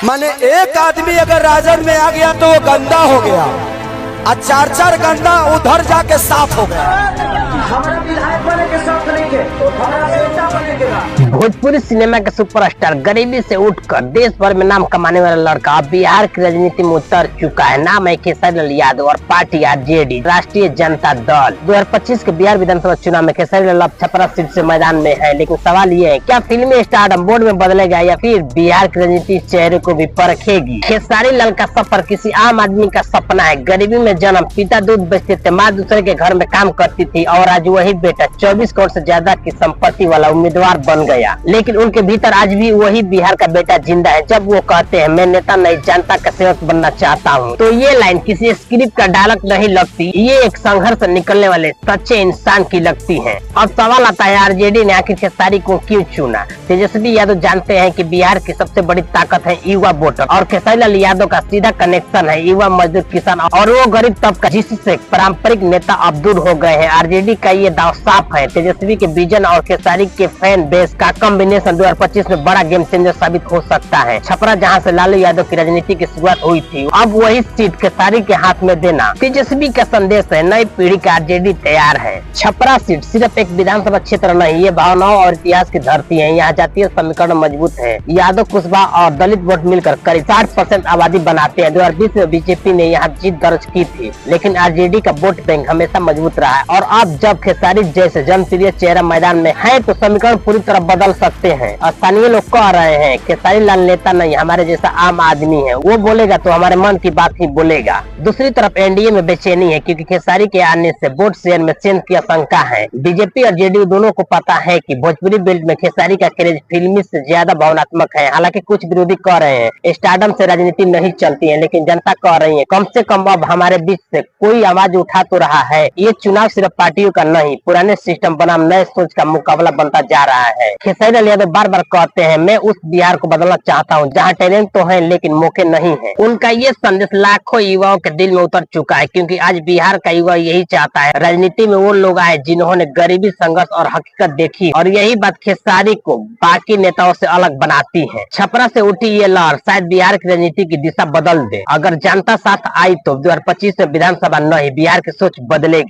माने एक आदमी अगर राजद में आ गया तो वो गंदा हो गया और चार चार गंदा उधर जाके साफ हो गया। हमारा विधायक बने के शौक नहीं के, तो हमारा नेता बने के बा। भोजपुरी सिनेमा के सुपरस्टार गरीबी से उठकर देश भर में नाम कमाने वाला लड़का अब बिहार की राजनीति में उतर चुका है। नाम है खेसारी लाल यादव और पार्टी आरजेडी राष्ट्रीय जनता दल। 2025 के बिहार विधानसभा चुनाव में खेसारी लाल अब छपरा सीट से मैदान में है, लेकिन सवाल ये है क्या फिल्मी स्टारडम बोर्ड में बदलेगा या फिर बिहार की राजनीति चेहरे को भी परखेगी। खेसारी लाल का सफर किसी आम आदमी का सपना है। गरीबी में जन्म, पिता दूध बेचते थे, माँ दूसरे के घर में काम करती थी और आज वही बेटा 24 करोड़ से ज्यादा की संपत्ति वाला उम्मीदवार बन गया। लेकिन उनके भीतर आज भी वही बिहार का बेटा जिंदा है। जब वो कहते हैं मैं नेता नहीं जनता का सेवक बनना चाहता हूँ, तो ये लाइन किसी स्क्रिप्ट का डायलॉग नहीं लगती, ये एक संघर्ष से निकलने वाले सच्चे इंसान की लगती है। अब सवाल आता है आरजेडी ने आखिर खेसारी को क्यों चुना। तेजस्वी यादव जानते हैं कि बिहार की सबसे बड़ी ताकत है युवा वोटर और खेसारी लाल यादव का सीधा कनेक्शन है युवा मजदूर किसान और वो गरीब तबका जिससे पारंपरिक नेता अब दूर हो गए हैं। आरजेडी का ये दाव साफ है। तेजस्वी के विजन और खेसारी के फैन बेस का कॉम्बिनेशन 2025 में बड़ा गेम चेंजर साबित हो सकता है। छपरा जहां से लालू यादव की राजनीति की शुरुआत हुई थी, अब वही सीट खेसारी के हाथ में देना तेजस्वी का संदेश है। नई पीढ़ी का आरजेडी तैयार है। छपरा सीट सिर्फ एक विधानसभा क्षेत्र नहीं, ये भावनाओं और इतिहास की धरती है। यहाँ जातीय समीकरण मजबूत है। यादव कुशवाहा और दलित वोट मिलकर करीब 60% आबादी बनाते हैं। 2020 में बीजेपी ने यहाँ जीत दर्ज की थी, लेकिन आरजेडी का वोट बैंक हमेशा मजबूत रहा है और अब जब खेसारी जैसे जनप्रिय चेहरा मैदान में है तो समीकरण पूरी तरह बदल सकते हैं। स्थानीय लोग कह रहे हैं खेसारी लाल नेता नहीं, हमारे जैसा आम आदमी है, वो बोलेगा तो हमारे मन की बात ही बोलेगा। दूसरी तरफ एनडीए में बेचैनी है क्योंकि खेसारी के आने से वोट शेयर में चेंज की आशंका है। बीजेपी और जेडीयू दोनों को पता है कि भोजपुरी बेल्ट में खेसारी का क्रेज फिल्मी से ज्यादा भावनात्मक है। हालांकि कुछ विरोधी कह रहे हैं स्टारडम से राजनीति नहीं चलती है, लेकिन जनता कह रही है कम से कम अब हमारे बीच से कोई आवाज उठा तो रहा है। ये चुनाव सिर्फ पार्टियों का नहीं, पुराने सिस्टम बनाम नए सोच का मुकाबला बनता जा रहा है। खेसारी लाल यादव बार बार कहते हैं मैं उस बिहार को बदलना चाहता हूं जहां टैलेंट तो है लेकिन मौके नहीं है। उनका ये संदेश लाखों युवाओं के दिल में उतर चुका है क्योंकि आज बिहार का युवा यही चाहता है। राजनीति में वो लोग आए जिन्होंने गरीबी, संघर्ष और हकीकत देखी और यही बात खेसारी को बाकी नेताओं से अलग बनाती है। छपरा से उठी ये लहर शायद बिहार की राजनीति की दिशा बदल दे। अगर जनता साथ आई तो 2025 में विधानसभा नहीं, बिहार की सोच बदलेगी।